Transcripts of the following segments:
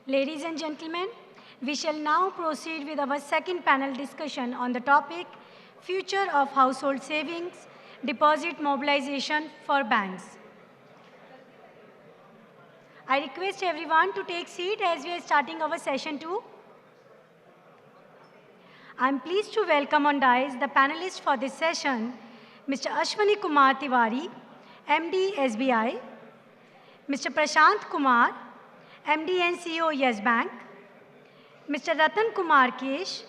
Ladies and gentlemen, we shall now proceed with our second panel discussion on the topic Future of Household Savings, Deposit Mobilization for Banks. I request everyone to take seat as we are starting our session 2. I am pleased to welcome on dais the panelists for this session, Mr. Ashwani Kumar Tiwari, MD SBI, Mr. Prashant Kumar, MD and CEO Yes Bank, Mr. Ratan Kumar Kesh,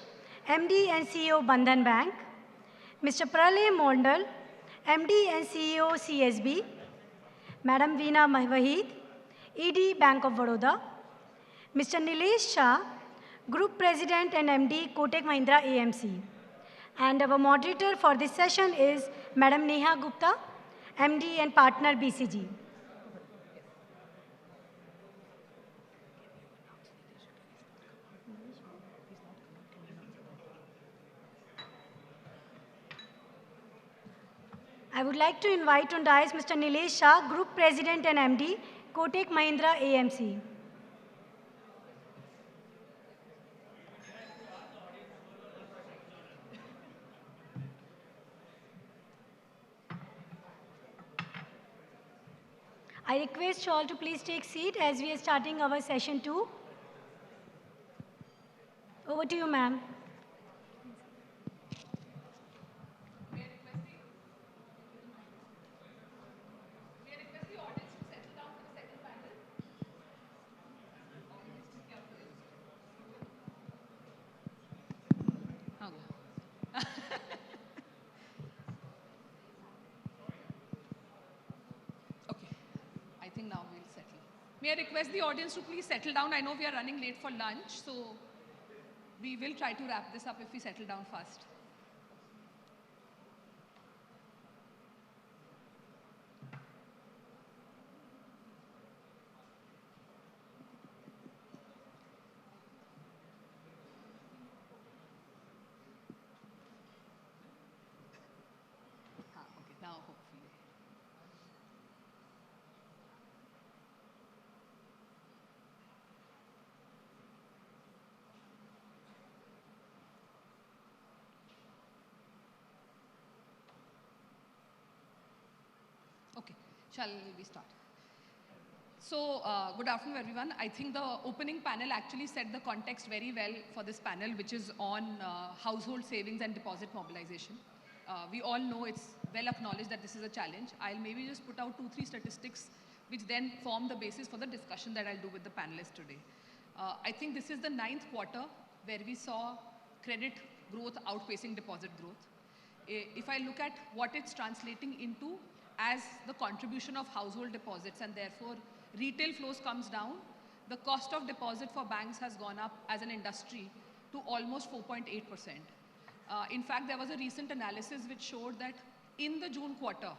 MD and CEO Bandhan Bank, Mr. Pralay Mondal, MD and CEO CSB, Madam Veena Wahid, ED Bank of Baroda, Mr. Nilesh Shah, Group President and MD Kotak Mahindra AMC. And our moderator for this session is Madam Neha Gupta, MD and Partner BCG. I would like to invite on dais Mr. Nilesh Shah, Group President and MD, Kotak Mahindra AMC. I request you all to please take seat as we are starting our session 2. Over to you, ma'am. May I request the audience to please settle down? I know we are running late for lunch, so we will try to wrap this up if we settle down fast. Okay, now hopefully. Okay, shall we start? So, good afternoon, everyone. I think the opening panel actually set the context very well for this panel, which is on household savings and deposit mobilization. We all know it's well acknowledged that this is a challenge. I'll maybe just put out 2-3 statistics which then form the basis for the discussion that I'll do with the panelists today. I think this is the 9th quarter where we saw credit growth outpacing deposit growth. If I look at what it's translating into as the contribution of household deposits and therefore retail flows comes down, the cost of deposit for banks has gone up as an industry to almost 4.8%. In fact, there was a recent analysis which showed that in the June quarter,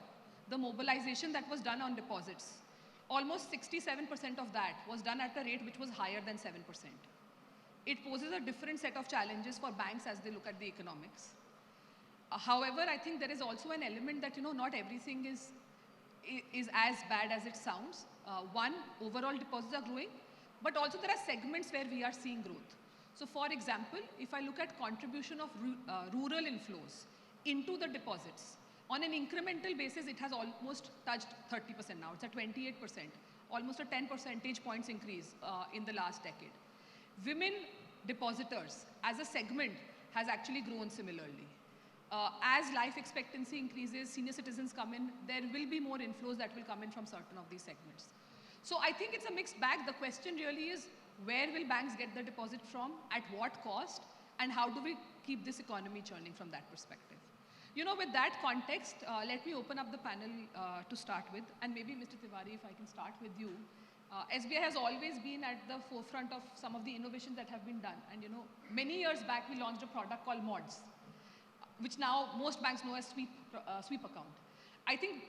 the mobilization that was done on deposits, almost 67% of that was done at a rate which was higher than 7%. It poses a different set of challenges for banks as they look at the economics. However, I think there is also an element that, not everything is as bad as it sounds. One, overall deposits are growing, but also there are segments where we are seeing growth. So for example, if I look at contribution of rural inflows into the deposits, on an incremental basis, it has almost touched 30% now. It's at 28%, almost a 10 percentage points increase in the last decade. Women depositors as a segment has actually grown similarly. As life expectancy increases, senior citizens come in, there will be more inflows that will come in from certain of these segments. So I think it's a mixed bag. The question really is, where will banks get the deposit from, at what cost, and how do we keep this economy churning from that perspective? With that context, let me open up the panel to start with, and maybe Mr. Tiwari, if I can start with you. SBI has always been at the forefront of some of the innovations that have been done. And many years back, we launched a product called Mods, which now most banks know as sweep account. I think,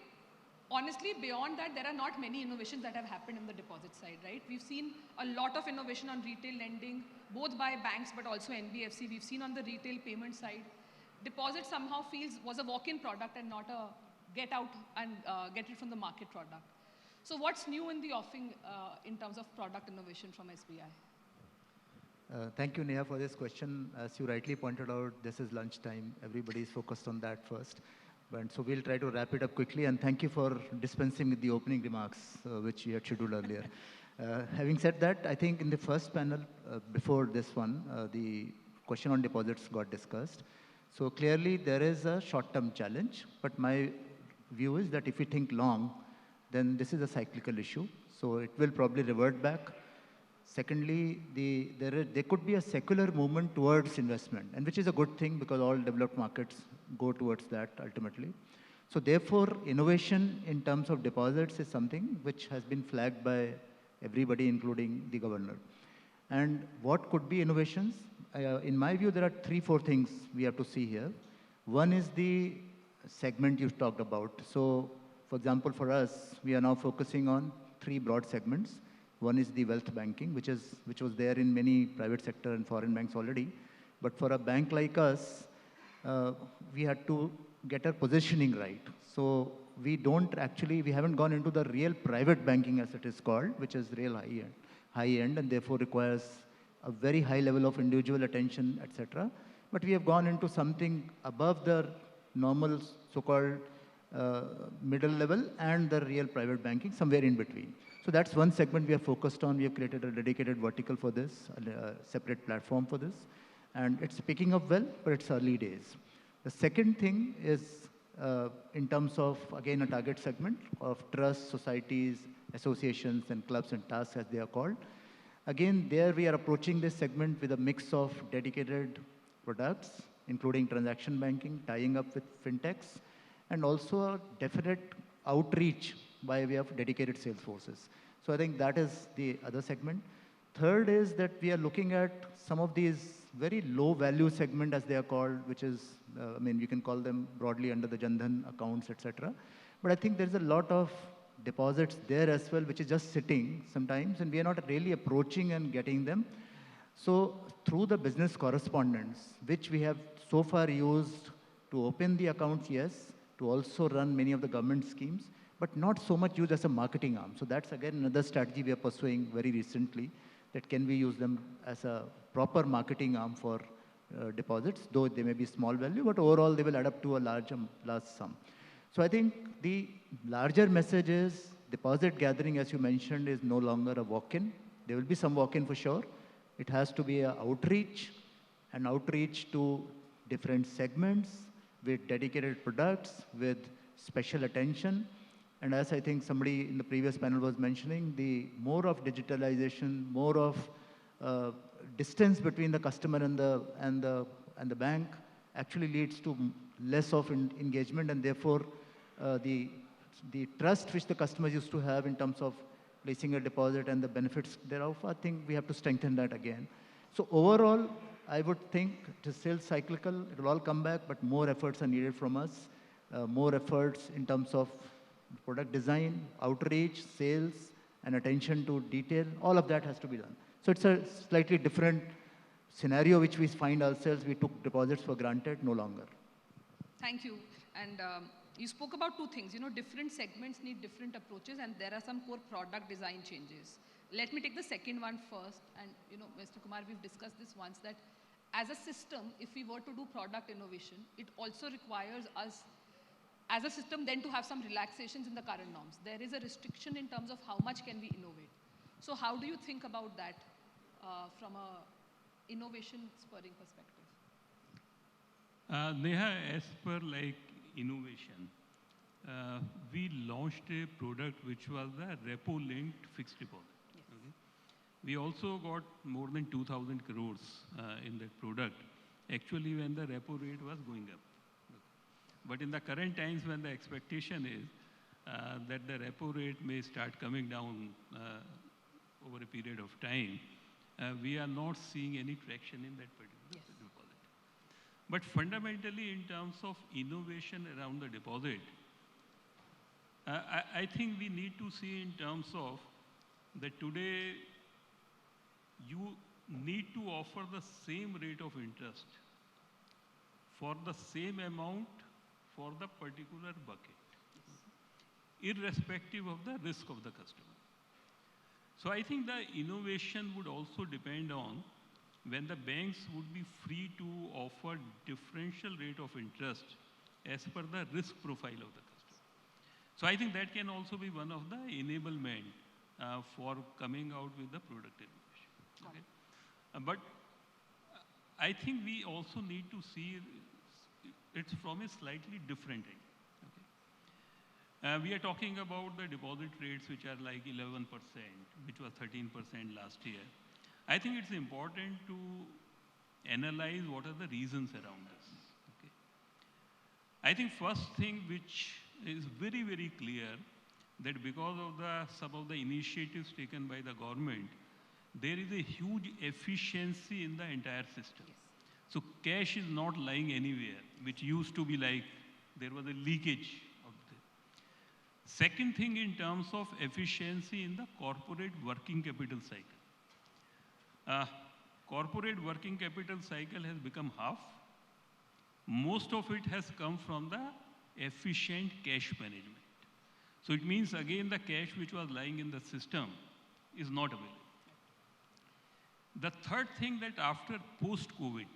honestly, beyond that, there are not many innovations that have happened in the deposit side, right? We've seen a lot of innovation on retail lending, both by banks but also NBFC. We've seen on the retail payment side. Deposit somehow was a walk-in product and not a get out and get it from the market product. So what's new in the offering in terms of product innovation from SBI? Thank you, Neha, for this question. As you rightly pointed out, this is lunchtime. Everybody is focused on that first. But, so we'll try to wrap it up quickly. And thank you for dispensing with the opening remarks, which we had scheduled earlier. Having said that, I think in the first panel, before this one, the question on deposits got discussed. So clearly, there is a short-term challenge. But my view is that if we think long, then this is a cyclical issue. So it will probably revert back. Secondly, there could be a secular movement towards investment, and which is a good thing because all developed markets go towards that ultimately. So therefore, innovation in terms of deposits is something which has been flagged by everybody, including the governor. And what could be innovations? In my view, there are three, four things we have to see here. One is the segment you talked about. So, for example, for us, we are now focusing on three broad segments. One is the wealth banking, which was there in many private sector and foreign banks already. But for a bank like us, we had to get our positioning right. So we haven't gone into the real private banking as it is called, which is real high end, and therefore requires a very high level of individual attention, etc. But we have gone into something above the normal so-called middle level and the real private banking, somewhere in between. So that's one segment we are focused on. We have created a dedicated vertical for this, a separate platform for this. And it's picking up well, but it's early days. The second thing is in terms of, again, a target segment of trust, societies, associations, and clubs and tasks, as they are called. Again, there we are approaching this segment with a mix of dedicated products, including transaction banking, tying up with fintechs, and also a definite outreach by way of dedicated sales forces. So I think that is the other segment. Third is that we are looking at some of these very low value segment, as they are called, which is, I mean, you can call them broadly under the Jandhan accounts, etc. But I think there's a lot of deposits there as well, which is just sitting sometimes, and we are not really approaching and getting them. So through the business correspondence, which we have so far used to open the accounts, yes, to also run many of the government schemes, but not so much used as a marketing arm. So that's again another strategy we are pursuing very recently, that can we use them as a proper marketing arm for deposits, though they may be small value, but overall they will add up to a large sum. So I think the larger message is deposit gathering, as you mentioned, is no longer a walk-in. There will be some walk-in for sure. It has to be an outreach to different segments with dedicated products, with special attention. And as I think somebody in the previous panel was mentioning, the more of digitalization, more of distance between the customer and the bank actually leads to less of engagement, and therefore the trust which the customers used to have in terms of placing a deposit and the benefits thereof, I think we have to strengthen that again. So overall, I would think it is still cyclical. It will all come back, but more efforts are needed from us. More efforts in terms of product design, outreach, sales, and attention to detail. All of that has to be done. So it's a slightly different scenario which we find ourselves. We took deposits for granted, no longer. Thank you. And you spoke about two things. You know, different segments need different approaches, and there are some core product design changes. Let me take the second one first. And, you know, Mr. Kumar, we've discussed this once, that as a system, if we were to do product innovation, it also requires us, as a system, then to have some relaxations in the current norms. There is a restriction in terms of how much can we innovate. So how do you think about that from a innovation spurring perspective? Neha, as per like innovation, we launched a product which was the repo-linked fixed deposit. Yes. Okay? We also got more than 2,000 crores in that product, actually when the repo rate was going up. But in the current times when the expectation is that the repo rate may start coming down over a period of time, we are not seeing any traction in that particular deposit. But fundamentally, in terms of innovation around the deposit, I think we need to see in terms of that today you need to offer the same rate of interest for the same amount for the particular bucket, irrespective of the risk of the customer. So I think the innovation would also depend on when the banks would be free to offer differential rate of interest as per the risk profile of the customer. So I think that can also be one of the enablement for coming out with the product innovation. Okay? But I think we also need to see it from a slightly different angle. Okay? We are talking about the deposit rates which are like 11%, which was 13% last year. I think it's important to analyze what are the reasons around this. Okay? I think first thing which is very, very clear that because of some of the initiatives taken by the government, there is a huge efficiency in the entire system. Yes. So cash is not lying anywhere, which used to be like there was a leakage of the. Second thing in terms of efficiency in the corporate working capital cycle. Corporate working capital cycle has become half. Most of it has come from the efficient cash management. So it means again the cash which was lying in the system is not available. The third thing that after post-COVID,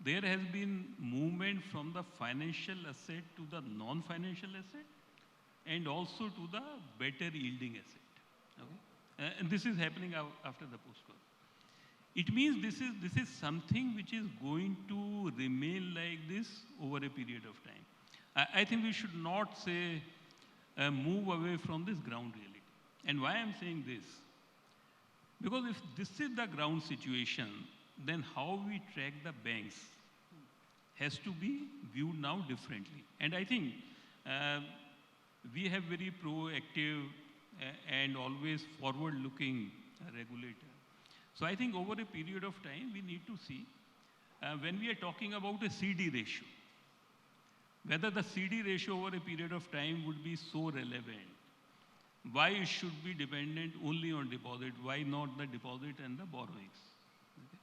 there has been movement from the financial asset to the non-financial asset and also to the better yielding asset. Okay? And this is happening after the post-COVID. It means this is something which is going to remain like this over a period of time. I think we should not say move away from this ground reality. And why I'm saying this? Because if this is the ground situation, then how we track the banks has to be viewed now differently. And I think we have very proactive and always forward-looking regulator. So I think over a period of time, we need to see when we are talking about a CD ratio, whether the CD ratio over a period of time would be so relevant. Why it should be dependent only on deposit? Why not the deposit and the borrowings? Okay.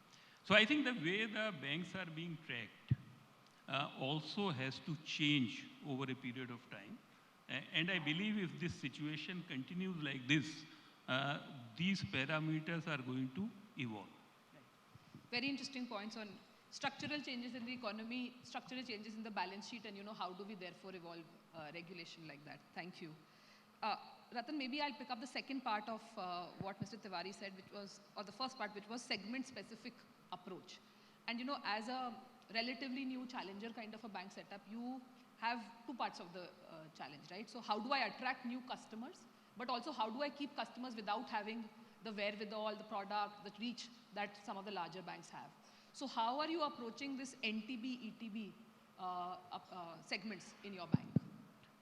So I think the way the banks are being tracked also has to change over a period of time. And I believe if this situation continues like this, these parameters are going to evolve. Right. Very interesting points on structural changes in the economy, structural changes in the balance sheet, and how do we therefore evolve regulation like that. Thank you. Ratan, maybe I'll pick up the second part of what Mr. Tiwari said, or the first part, which was segment-specific approach. And as a relatively new challenger kind of a bank setup, you have two parts of the challenge, right? So how do I attract new customers, but also how do I keep customers without having the wherewithal, the product, the reach that some of the larger banks have? So how are you approaching this NTB, ETB segments in your bank?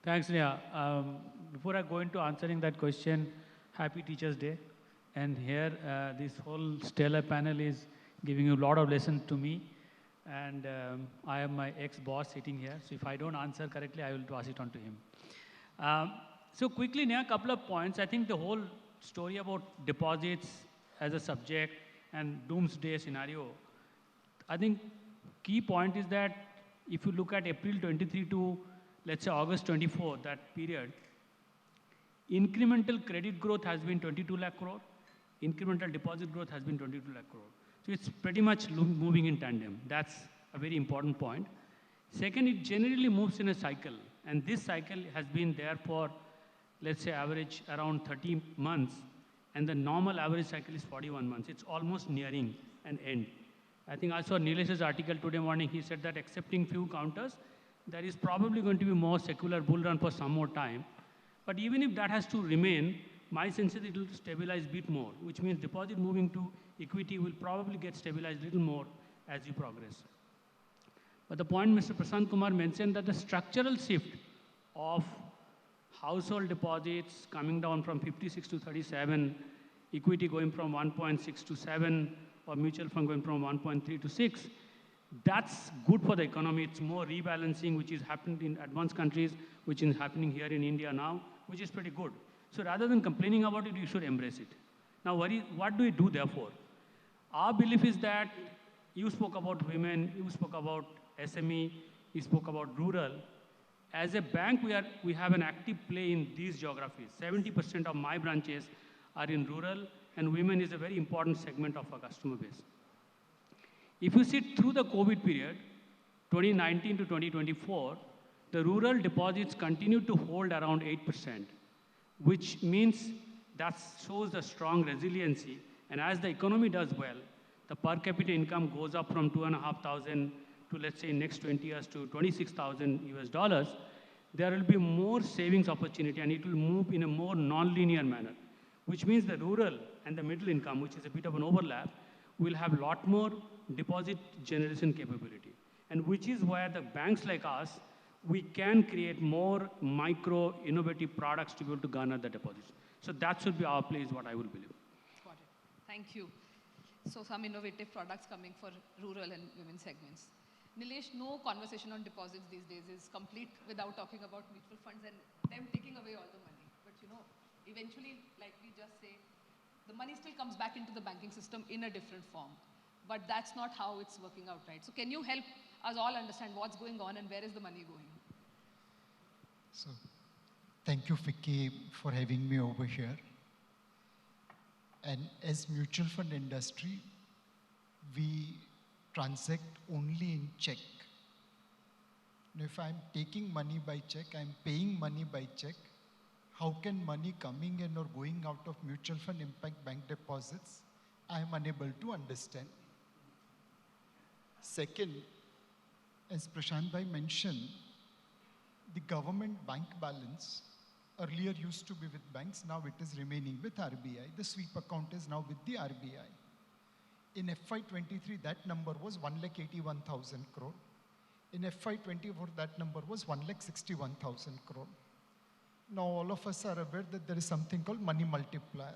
Thanks, Neha. Before I go into answering that question, happy Teachers' Day. And here, this whole stellar panel is giving you a lot of lessons to me. And I am my ex-boss sitting here. So if I don't answer correctly, I will pass it on to him. So quickly, Neha, a couple of points. I think the whole story about deposits as a subject and doomsday scenario, I think key point is that if you look at April 23 to, let's say, August 24, that period, incremental credit growth has been 22 lakh crore. Incremental deposit growth has been 22 lakh crore. So it's pretty much moving in tandem. That's a very important point. Second, it generally moves in a cycle. And this cycle has been there for, let's say, average around 30 months. And the normal average cycle is 41 months. It's almost nearing an end. I think I saw Nilesh's article today morning. He said that excepting few counters, there is probably going to be more secular bull run for some more time. But even if that has to remain, my sense is it will stabilize a bit more, which means deposit moving to equity will probably get stabilized a little more as you progress. But the point Mr. Prashant Kumar mentioned that the structural shift of household deposits coming down from 56 to 37, equity going from 1.6 to 7, or mutual fund going from 1.3 to 6, that's good for the economy. It's more rebalancing, which is happening in advanced countries, which is happening here in India now, which is pretty good. So rather than complaining about it, you should embrace it. Now, what do we do therefore? Our belief is that you spoke about women, you spoke about SME, you spoke about rural. As a bank, we have an active play in these geographies. 70% of my branches are in rural and women is a very important segment of our customer base. If you see through the COVID period, 2019 to 2024, the rural deposits continued to hold around 8%, which means that shows the strong resiliency. And as the economy does well, the per capita income goes up from 2,500 to, let's say, next 20 years to 26,000 US dollars, there will be more savings opportunity and it will move in a more non-linear manner, which means the rural and the middle income, which is a bit of an overlap, will have a lot more deposit generation capability. And which is where the banks like us, we can create more micro innovative products to be able to garner the deposits. So that should be our play is what I would believe. Got it. Thank you. So some innovative products coming for rural and women segments. Nilesh, no conversation on deposits these days is complete without talking about mutual funds and them taking away all the money. But you know, eventually, like we just say, the money still comes back into the banking system in a different form. But that's not how it's working out, right? So can you help us all understand what's going on and where is the money going? So, thank you, Vicky, for having me over here. And as mutual fund industry, we transact only in check. Now, if I'm taking money by check, I'm paying money by check, how can money coming in or going out of mutual fund impact bank deposits? I am unable to understand. Second, as Prashant Bhai mentioned, the government bank balance earlier used to be with banks, now it is remaining with RBI. The sweep account is now with the RBI. In FY23, that number was 1,81,000 crore. In FY24, that number was 1,61,000 crore. Now all of us are aware that there is something called money multiplier.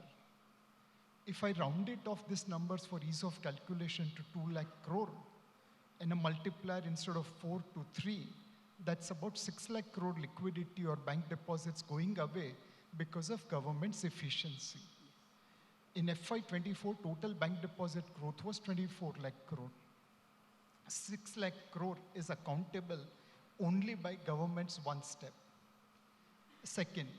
If I round it off these numbers for ease of calculation to 2 lakh crore, and a multiplier instead of 4 to 3, that's about 6 lakh crore liquidity or bank deposits going away because of government's efficiency. In FY24, total bank deposit growth was 24 lakh crore. 6 lakh crore is accountable only by government's one step. Second,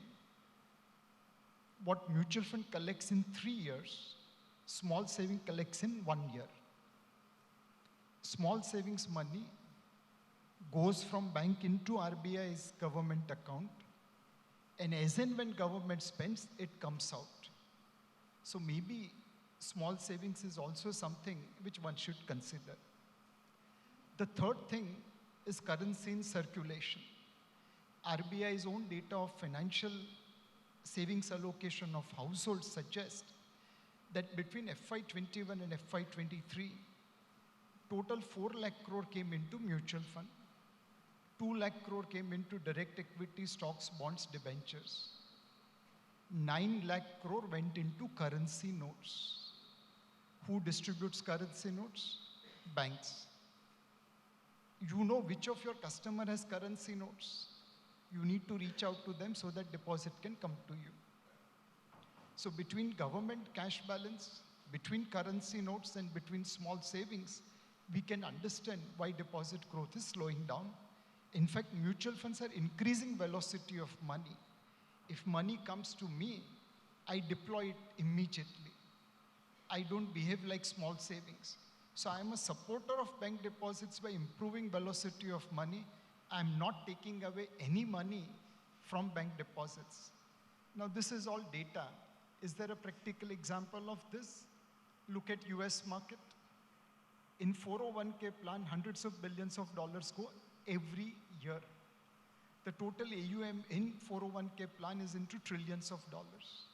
what mutual fund collects in 3 years, small saving collects in 1 year. Small savings money goes from bank into RBI's government account, and as and when government spends, it comes out. So maybe small savings is also something which one should consider. The third thing is currency in circulation. RBI's own data of financial savings allocation of households suggests that between FY21 and FY23, total 4 lakh crore came into mutual fund. 2 lakh crore came into direct equity, stocks, bonds, debentures. 9 lakh crore went into currency notes. Who distributes currency notes? Banks. You know which of your customer has currency notes. You need to reach out to them so that deposit can come to you. So between government cash balance, between currency notes and between small savings, we can understand why deposit growth is slowing down. In fact, mutual funds are increasing velocity of money. If money comes to me, I deploy it immediately. I don't behave like small savings. So I'm a supporter of bank deposits by improving velocity of money. I'm not taking away any money from bank deposits. Now this is all data. Is there a practical example of this? Look at US market. In 401k plan, hundreds of billions of dollars go every year. The total AUM in 401k plan is into trillions of dollars.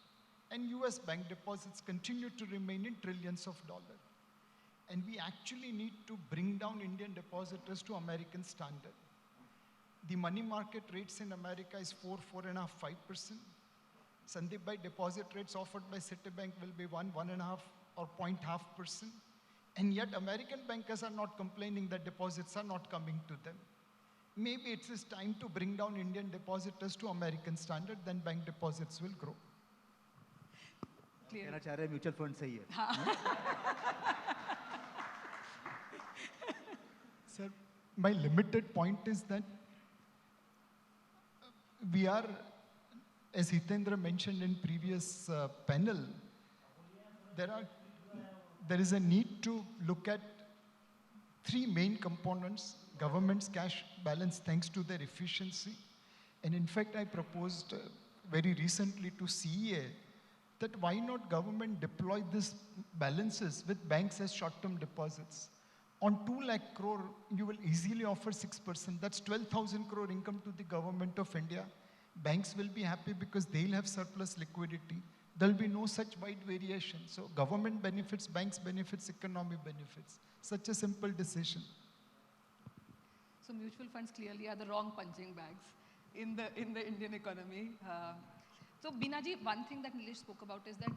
And US bank deposits continue to remain in trillions of dollars. And we actually need to bring down Indian depositors to American standard. The money market rates in America is 4.5%. Sandeep bhai, deposit rates offered by Citibank will be 1.5 or 0.5%. And yet American bankers are not complaining that deposits are not coming to them. Maybe it is time to bring down Indian depositors to American standard, then bank deposits will grow. कहना चाह रहे mutual fund सही है. Sir, my limited point is that we are, as Hitendra mentioned in previous panel, there are, there is a need to look at three main components: government's cash balance thanks to their efficiency. And in fact, I proposed very recently to CEA that why not government deploy these balances with banks as short-term deposits. On 2 lakh crore, you will easily offer 6%. That's 12,000 crore income to the government of India. Banks will be happy because they'll have surplus liquidity. There'll be no such wide variation. So government benefits, banks benefits, economy benefits. Such a simple decision. So mutual funds clearly are the wrong punching bags in the Indian economy. So Binaji, one thing that Nilesh spoke about is that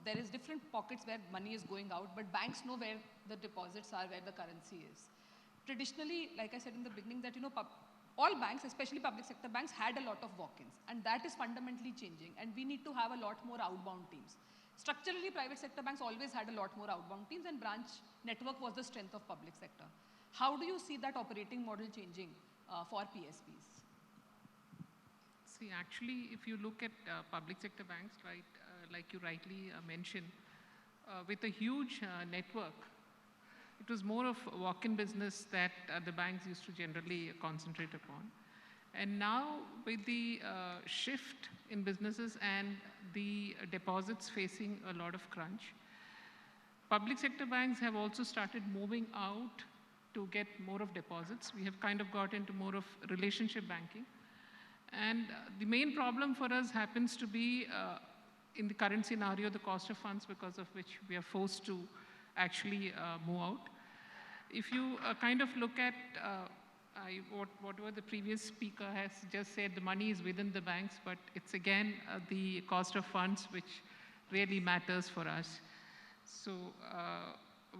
there is different pockets where money is going out, but banks know where the deposits are, where the currency is. Traditionally, like I said in the beginning, that all banks, especially public sector banks, had a lot of walk-ins, and that is fundamentally changing. And we need to have a lot more outbound teams. Structurally, private sector banks always had a lot more outbound teams, and branch network was the strength of public sector. How do you see that operating model changing for PSBs? See, actually, if you look at public sector banks, right, like you rightly mentioned, with a huge network, it was more of a walk-in business that the banks used to generally concentrate upon. And now with the shift in businesses and the deposits facing a lot of crunch, public sector banks have also started moving out to get more of deposits. We have kind of got into more of relationship banking. And the main problem for us happens to be, in the current scenario, the cost of funds, because of which we are forced to actually move out. If you kind of look at whatever the previous speaker has just said, the money is within the banks, but it's again the cost of funds which really matters for us. So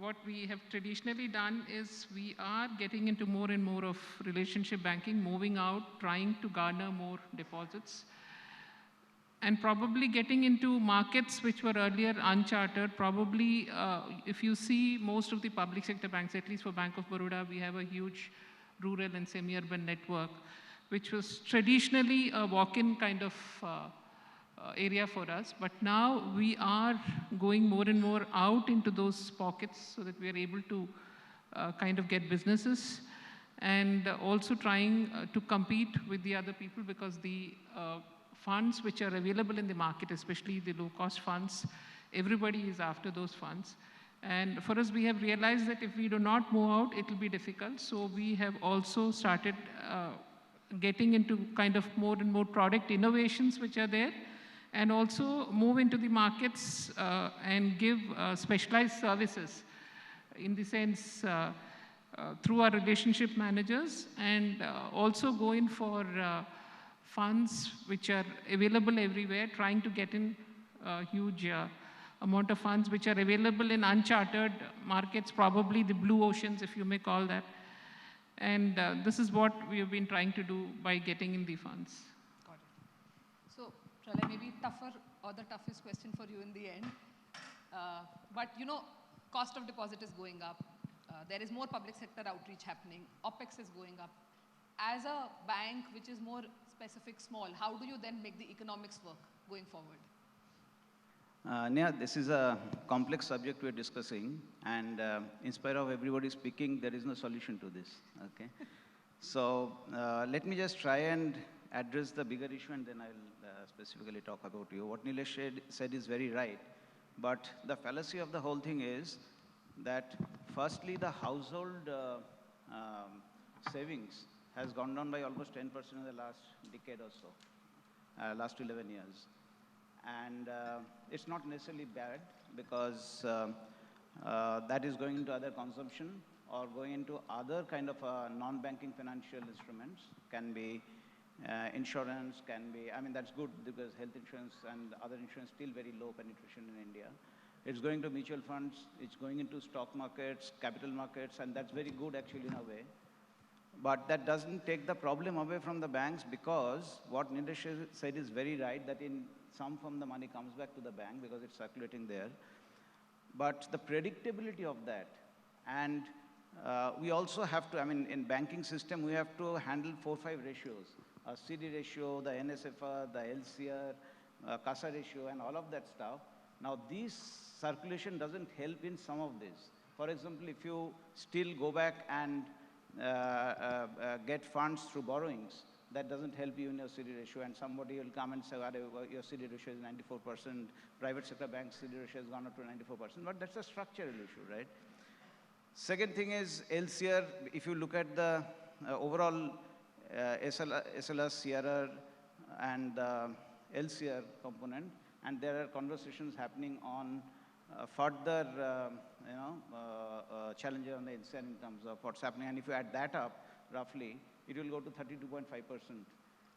what we have traditionally done is we are getting into more and more of relationship banking, moving out, trying to garner more deposits, and probably getting into markets which were earlier uncharted. Probably, if you see most of the public sector banks, at least for Bank of Baroda, we have a huge rural and semi-urban network, which was traditionally a walk-in kind of area for us. But now we are going more and more out into those pockets so that we are able to kind of get businesses, and also trying to compete with the other people, because the funds which are available in the market, especially the low-cost funds, everybody is after those funds. And for us, we have realized that if we do not move out, it will be difficult. So we have also started getting into kind of more and more product innovations which are there, and also move into the markets and give specialized services, in the sense through our relationship managers, and also go in for funds which are available everywhere, trying to get in a huge amount of funds which are available in uncharted markets, probably the blue oceans, if you may call that. And this is what we have been trying to do by getting in the funds. Got it. So, Pralay, maybe tougher or the toughest question for you in the end. But cost of deposit is going up. There is more public sector outreach happening. OPEX is going up. As a bank which is more specific, small, how do you then make the economics work going forward? Neha, this is a complex subject we're discussing, and in spite of everybody speaking, there is no solution to this, okay? So let me just try and address the bigger issue, and then I'll specifically talk about you. What Nilesh said is very right, but the fallacy of the whole thing is that firstly, the household savings has gone down by almost 10% in the last decade or so, last 11 years. And it's not necessarily bad, because that is going into other consumption or going into other kind of non-banking financial instruments. Can be insurance, can be, I mean, that's good, because health insurance and other insurance still very low penetration in India. It's going to mutual funds, it's going into stock markets, capital markets, and that's very good actually in a way. But that doesn't take the problem away from the banks, because what Nilesh said is very right, that in some form the money comes back to the bank because it's circulating there. But the predictability of that, and we also have to, I mean, in banking system, we have to handle 4-5 ratios, a CD ratio, the NSFR, the LCR, CASA ratio, and all of that stuff. Now, this circulation doesn't help in some of this. For example, if you still go back and get funds through borrowings, that doesn't help you in your CD ratio, and somebody will come and say, your CD ratio is 94%, private sector bank CD ratio has gone up to 94%, but that's a structural issue, right? Second thing is LCR. If you look at the overall SLR, CRR, and LCR component, and there are conversations happening on further, challenges on the LCR in terms of what's happening. And if you add that up, roughly, it will go to 32.5%.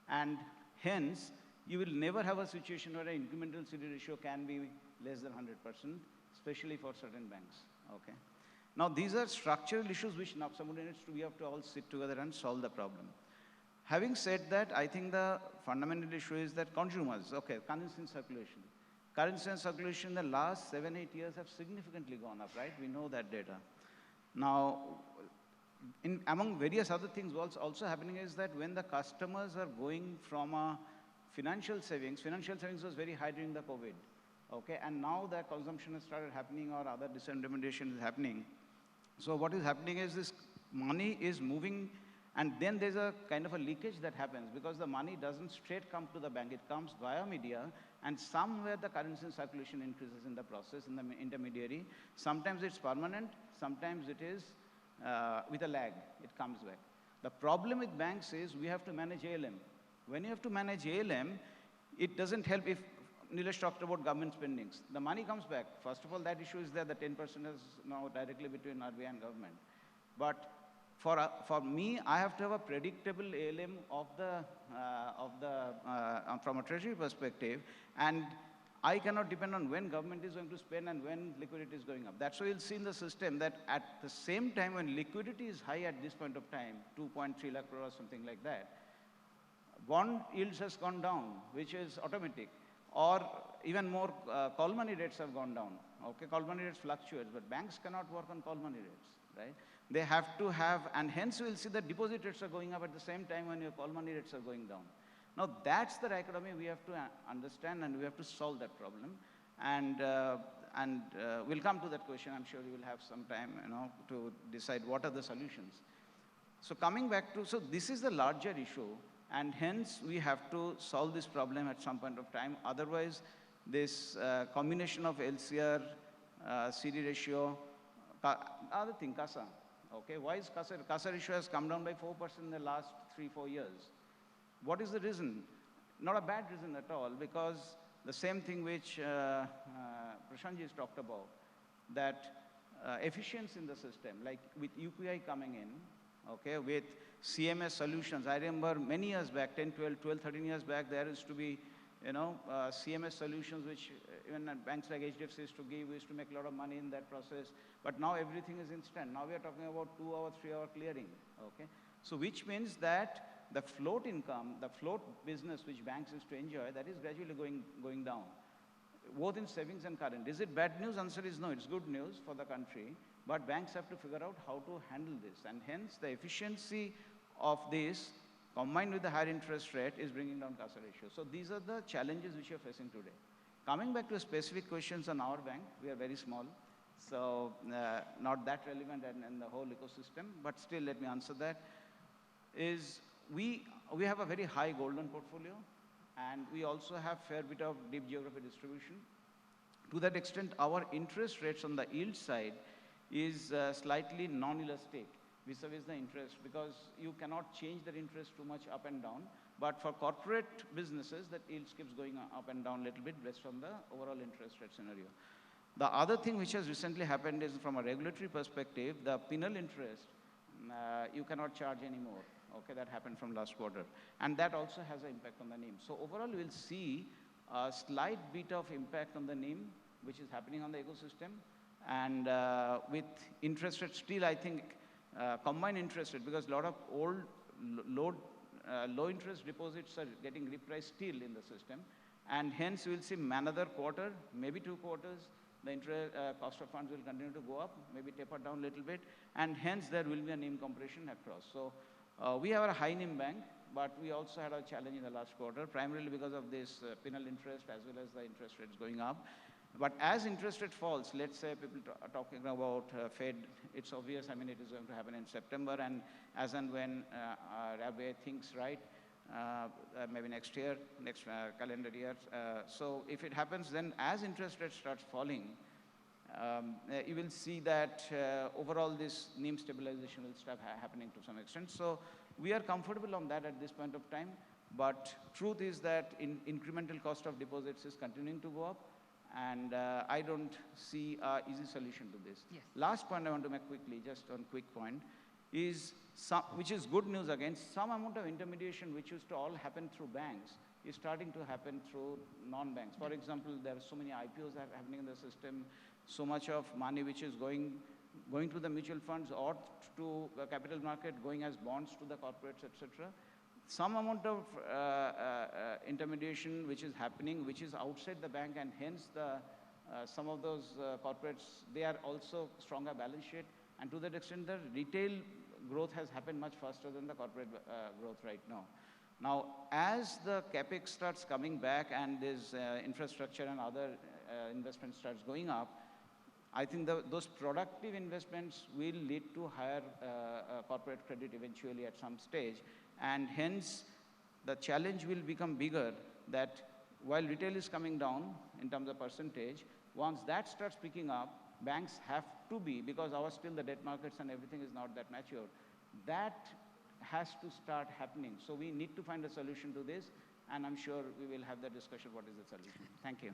And hence, you will never have a situation where an incremental CD ratio can be less than 100%, especially for certain banks, okay? Now, these are structural issues which now we have to all sit together and solve the problem. Having said that, I think the fundamental issue is that consumers, okay, currency in circulation. Currency in circulation in the last 7-8 years have significantly gone up, right? We know that data. Now, among various other things, what's also happening is that when the customers are going from a financial savings was very high during the COVID, okay? And now that consumption has started happening or other disintermediation is happening. So what is happening is this money is moving, and then there's a kind of a leakage that happens because the money doesn't straight come to the bank. It comes via media, and somewhere the currency circulation increases in the process, in the intermediary. Sometimes it's permanent, sometimes it is with a lag, it comes back. The problem with banks is we have to manage ALM. When you have to manage ALM, it doesn't help if Nilesh talked about government spendings. The money comes back. First of all, that issue is there. The 10% is now directly between RBI and government. But for me, I have to have a predictable ALM from a treasury perspective, and I cannot depend on when government is going to spend and when liquidity is going up. That's why you'll see in the system that at the same time when liquidity is high at this point of time, 2.3 lakh crore or something like that, bond yields has gone down, which is automatic. Or even more, call money rates have gone down. Okay, call money rates fluctuate, but banks cannot work on call money rates, right? They have to have, and hence you will see that deposit rates are going up at the same time when your call money rates are going down. Now that's the dichotomy we have to understand, and we have to solve that problem. And we'll come to that question. I'm sure you will have some time, to decide what are the solutions. So coming back to, so this is the larger issue, and hence we have to solve this problem at some point of time. Otherwise, this combination of LCR, CD ratio, other thing, CASA. Okay, why is CASA? CASA ratio has come down by 4% in the last 3-4 years. What is the reason? Not a bad reason at all, because the same thing which Prashantji has talked about, that efficiency in the system, like with UPI coming in, okay, with CMS solutions. I remember many years back, 10, 12, 13 years back, there used to be, CMS solutions which even banks like HDFC used to give. We used to make a lot of money in that process. But now everything is instant. Now we are talking about 2-hour, 3-hour clearing, okay? So which means that the float income, the float business which banks used to enjoy, that is gradually going down, both in savings and current. Is it bad news? Answer is no, it's good news for the country. But banks have to figure out how to handle this. And hence, the efficiency of this, combined with the higher interest rate, is bringing down CASA ratio. So these are the challenges which we are facing today. Coming back to specific questions on our bank, we are very small. So not that relevant in the whole ecosystem. But still, let me answer that. Is we have a very high gold loan portfolio. And we also have fair bit of deep geography distribution. To that extent, our interest rates on the yield side is slightly non-elastic vis-a-vis the interest, because you cannot change that interest too much up and down. But for corporate businesses, that yields keeps going up and down a little bit based on the overall interest rate scenario. The other thing which has recently happened is, from a regulatory perspective, the penal interest, you cannot charge anymore. Okay, that happened from last quarter. And that also has an impact on the NIM. So overall, we'll see a slight bit of impact on the NIM, which is happening on the ecosystem. And with interest rate still, I think, combined interest rate, because a lot of old, low interest deposits are getting repriced still in the system. And hence, we'll see another quarter, maybe 2 quarters, the cost of funds will continue to go up, maybe taper down a little bit. And hence, there will be a NIM compression across. So we have a high NIM bank, but we also had a challenge in the last quarter, primarily because of this penal interest as well as the interest rates going up. But as interest rate falls, let's say people are talking about Fed, it's obvious, I mean, it is going to happen in September, and as and when RBI thinks right, maybe next year, next calendar year. So if it happens, then as interest rate starts falling, you will see that overall this NIM stabilization will start happening to some extent. So we are comfortable on that at this point of time. But truth is that incremental cost of deposits is continuing to go up. And I don't see an easy solution to this. Yes. Last point I want to make quickly, just one quick point, is which is good news again, some amount of intermediation which used to all happen through banks is starting to happen through non-banks. For example, there are so many IPOs that are happening in the system, so much of money which is going to the mutual funds or to the capital market, going as bonds to the corporates, etc. Some amount of intermediation which is happening, which is outside the bank, and hence some of those corporates, they are also stronger balance sheet, and to that extent the retail growth has happened much faster than the corporate growth right now. Now, as the capex starts coming back and this infrastructure and other investment starts going up, I think those productive investments will lead to higher corporate credit eventually at some stage. And hence, the challenge will become bigger that while retail is coming down in terms of percentage, once that starts picking up, banks have to be, because still the debt markets and everything is not that mature, that has to start happening. So we need to find a solution to this, and I'm sure we will have that discussion, what is the solution. Thank you.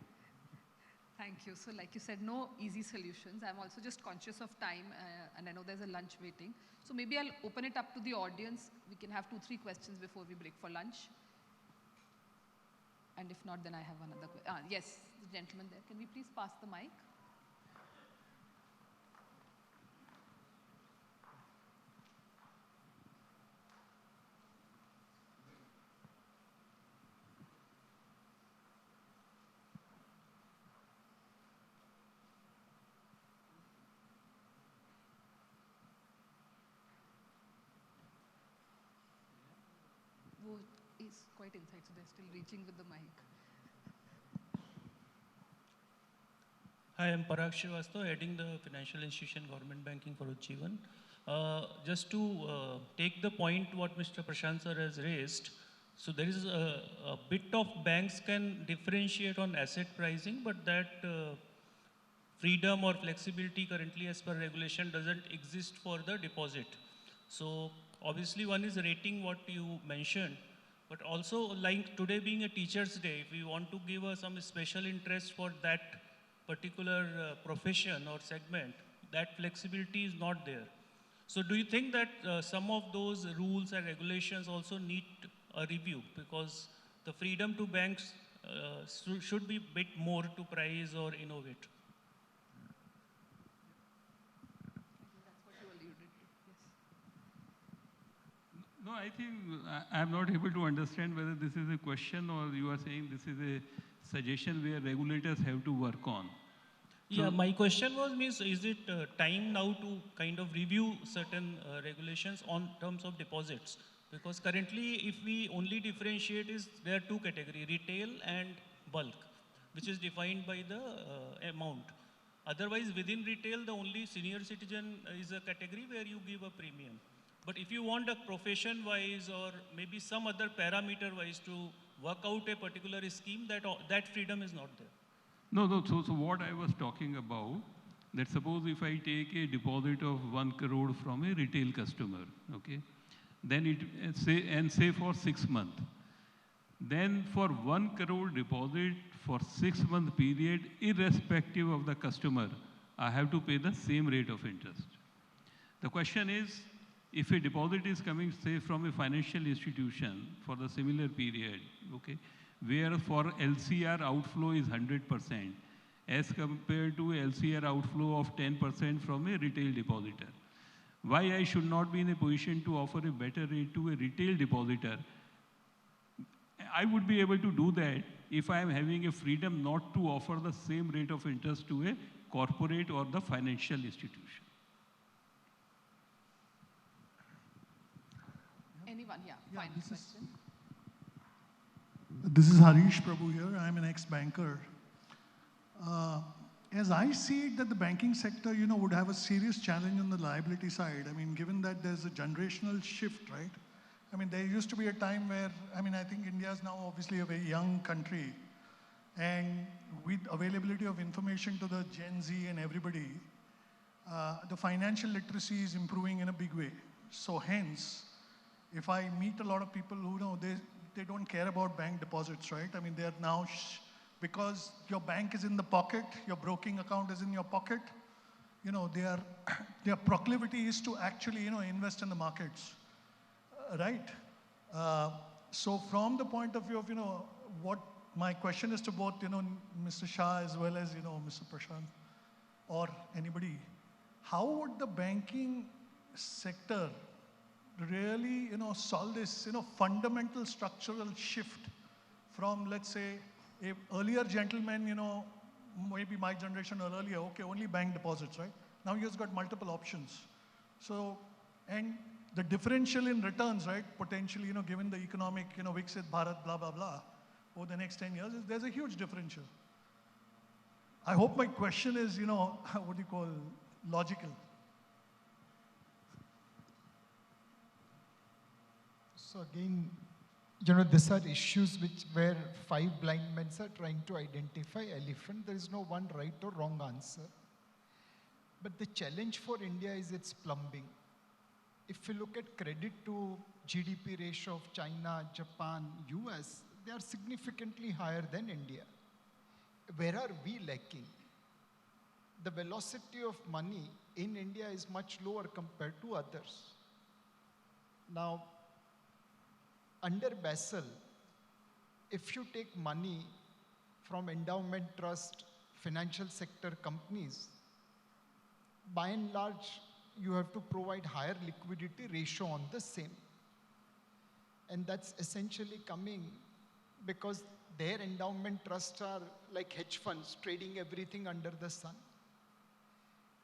Thank you. So like you said, no easy solutions. I'm also just conscious of time, and I know there's a lunch waiting. So maybe I'll open it up to the audience. We can have 2-3 questions before we break for lunch. And if not, then I have another question. Yes, the gentleman there. Can we please pass the mic? Is quite inside, so they're still reaching with the mic. Hi, I'm Parag Srivastava, heading the Financial Institution Government Banking for Ujjivan. Just to take the point what Mr. Prashant sir has raised, so there is a bit of banks can differentiate on asset pricing, but that freedom or flexibility currently as per regulation doesn't exist for the deposit. So obviously one is rating what you mentioned, but also like today being a Teacher's Day, if we want to give some special interest for that particular profession or segment, that flexibility is not there. So do you think that some of those rules and regulations also need a review, because the freedom to banks should be a bit more to price or innovate? No, I think I'm not able to understand whether this is a question or you are saying this is a suggestion where regulators have to work on. Yeah, my question was, is it time now to kind of review certain regulations on terms of deposits? Because currently, if we only differentiate, there are two categories, retail and bulk, which is defined by the amount. Otherwise, within retail, the only senior citizen is a category where you give a premium. But if you want a profession-wise or maybe some other parameter-wise to work out a particular scheme, that freedom is not there. No. So what I was talking about, that suppose if I take a deposit of 1 crore from a retail customer, okay, then say for 6 months, then for 1 crore deposit for 6-month period, irrespective of the customer, I have to pay the same rate of interest. The question is, if a deposit is coming, say, from a financial institution for the similar period, okay, where for LCR outflow is 100% as compared to LCR outflow of 10% from a retail depositor, why I should not be in a position to offer a better rate to a retail depositor? I would be able to do that if I am having a freedom not to offer the same rate of interest to a corporate or the financial institution. Anyone? Yeah, final question. This is Harish Prabhu here. I'm an ex-banker. as I see it, that the banking sector, would have a serious challenge on the liability side. I mean, given that there's a generational shift, right? I mean, there used to be a time where, I think India is now obviously a very young country. And with availability of information to the Gen Z and everybody, the financial literacy is improving in a big way. So hence, if I meet a lot of people who they don't care about bank deposits, right? I mean, they are now, because your bank is in the pocket, your broking account is in your pocket, their proclivity is to actually, invest in the markets, right? So from the point of view of, what my question is to both, Mr. Shah as well as, Mr. Prashant or anybody, how would the banking sector really, solve this, fundamental structural shift from, let's say, a earlier gentleman, maybe my generation or earlier, okay, only bank deposits, right? Now he has got multiple options. So, and the differential in returns, right, potentially, given the economic, Viksit Bharat, blah, blah, blah, over the next 10 years, there's a huge differential. I hope my question is, what do you call, logical. So again, these are issues where five blind men are trying to identify elephant. There is no one right or wrong answer. But the challenge for India is its plumbing. If you look at credit to GDP ratio of China, Japan, US, they are significantly higher than India. Where are we lacking? The velocity of money in India is much lower compared to others. Now, under Basel, if you take money from endowment trust, financial sector companies, by and large, you have to provide higher liquidity ratio on the same. And that's essentially coming because their endowment trusts are like hedge funds, trading everything under the sun.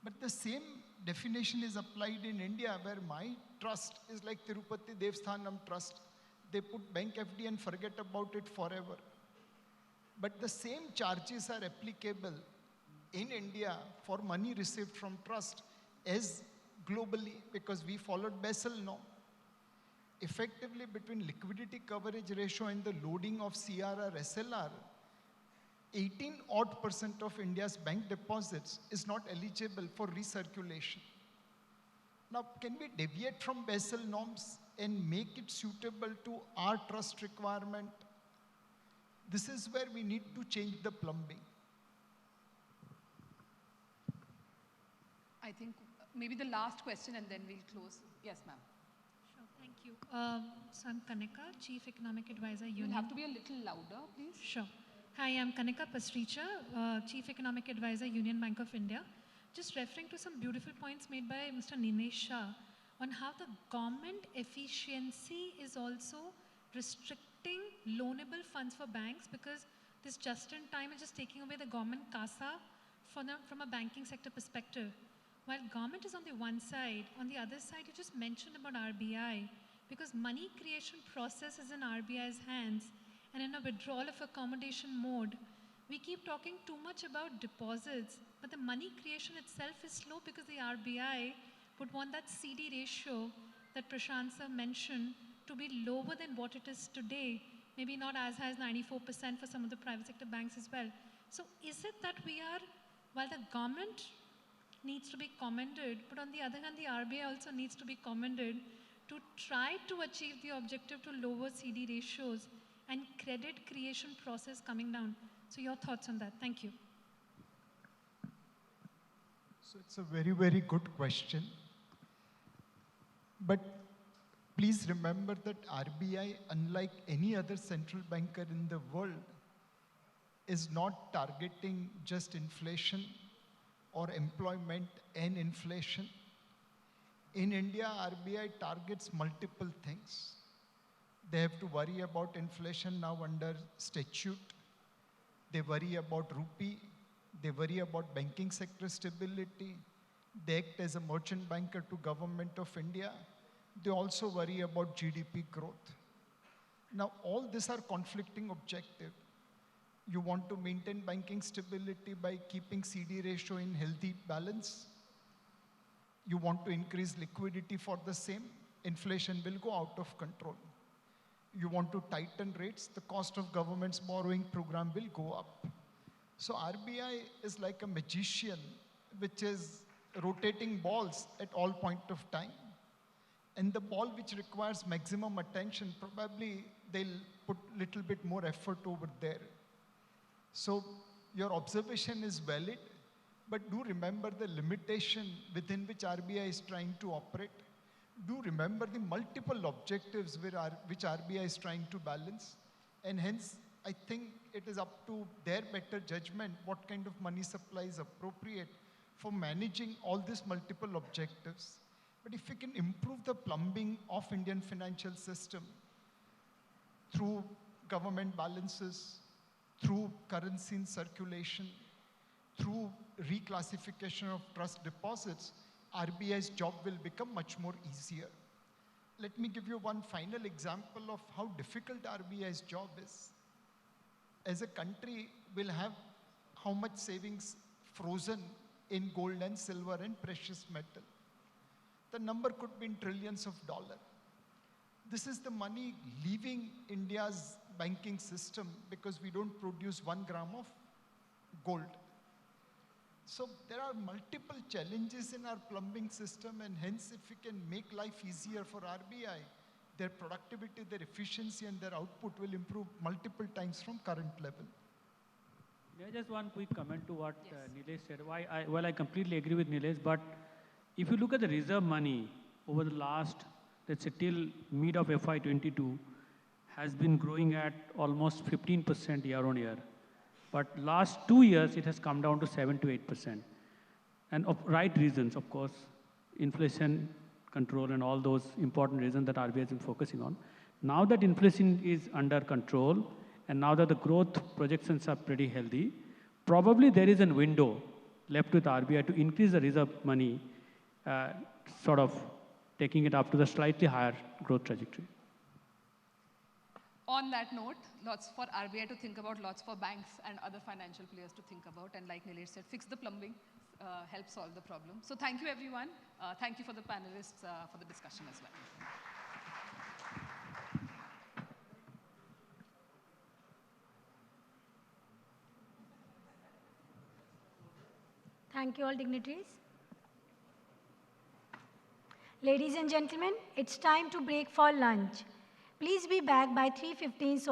But the same definition is applied in India, where my trust is like Tirupati Devsthanam Trust. They put bank FD and forget about it forever. But the same charges are applicable in India for money received from trust as globally, because we followed Basel norm. Effectively, between liquidity coverage ratio and the loading of CRR, SLR, 18% of India's bank deposits is not eligible for recirculation. Now, can we deviate from Basel norms and make it suitable to our trust requirement? This is where we need to change the plumbing. I think maybe the last question and then we'll close. Yes, ma'am. Sure, thank you. So I'm Kanika, Chief Economic Advisor, Union. You'll have to be a little louder, please. Sure. Hi, I'm Kanika Pastricha, Chief Economic Advisor, Union Bank of India. Just referring to some beautiful points made by Mr. Ninesh Shah on how the government efficiency is also restricting loanable funds for banks, because this just-in-time is just taking away the government CASA from a banking sector perspective. While government is on the one side, on the other side, you just mentioned about RBI, because money creation process is in RBI's hands, and in a withdrawal of accommodation mode, we keep talking too much about deposits, but the money creation itself is slow because the RBI would want that CD ratio that Prashant sir mentioned to be lower than what it is today, maybe not as high as 94% for some of the private sector banks as well. So is it that we are, while the government needs to be commended, but on the other hand, the RBI also needs to be commended to try to achieve the objective to lower CD ratios and credit creation process coming down? So your thoughts on that? Thank you. So it's a very, very good question. But please remember that RBI, unlike any other central banker in the world, is not targeting just inflation or employment and inflation. In India, RBI targets multiple things. They have to worry about inflation now under statute. They worry about rupee. They worry about banking sector stability. They act as a merchant banker to Government of India. They also worry about GDP growth. Now, all these are conflicting objectives. You want to maintain banking stability by keeping CD ratio in healthy balance. You want to increase liquidity for the same. Inflation will go out of control. You want to tighten rates, the cost of government's borrowing program will go up. So RBI is like a magician which is rotating balls at all point of time. And the ball which requires maximum attention, probably they'll put little bit more effort over there. So your observation is valid, but do remember the limitation within which RBI is trying to operate. Do remember the multiple objectives which RBI is trying to balance. And hence, I think it is up to their better judgment what kind of money supply is appropriate for managing all these multiple objectives. But if we can improve the plumbing of Indian financial system through government balances, through currency in circulation, through reclassification of trust deposits, RBI's job will become much more easier. Let me give you one final example of how difficult RBI's job is. As a country, we'll have how much savings frozen in gold and silver and precious metal. The number could be in trillions of dollars. This is the money leaving India's banking system because we don't produce 1 gram of gold. So there are multiple challenges in our plumbing system, and hence if we can make life easier for RBI, their productivity, their efficiency and their output will improve multiple times from current level. Yeah, just one quick comment to what Nilesh said. Well, I completely agree with Nilesh, but if you look at the reserve money over the last, let's say till mid of FY22, has been growing at almost 15% year on year. But last 2 years, it has come down to 7 to 8%. And of right reasons, of course, inflation control and all those important reasons that RBI has been focusing on. Now that inflation is under control, and now that the growth projections are pretty healthy, probably there is a window left with RBI to increase the reserve money, sort of taking it up to the slightly higher growth trajectory. On that note, lots for RBI to think about, lots for banks and other financial players to think about, and like Nilesh said, fix the plumbing, help solve the problem. So thank you everyone. Thank you for the panelists for the discussion as well. Thank you all dignitaries. Ladies and gentlemen, it's time to break for lunch. Please be back by 3:15 so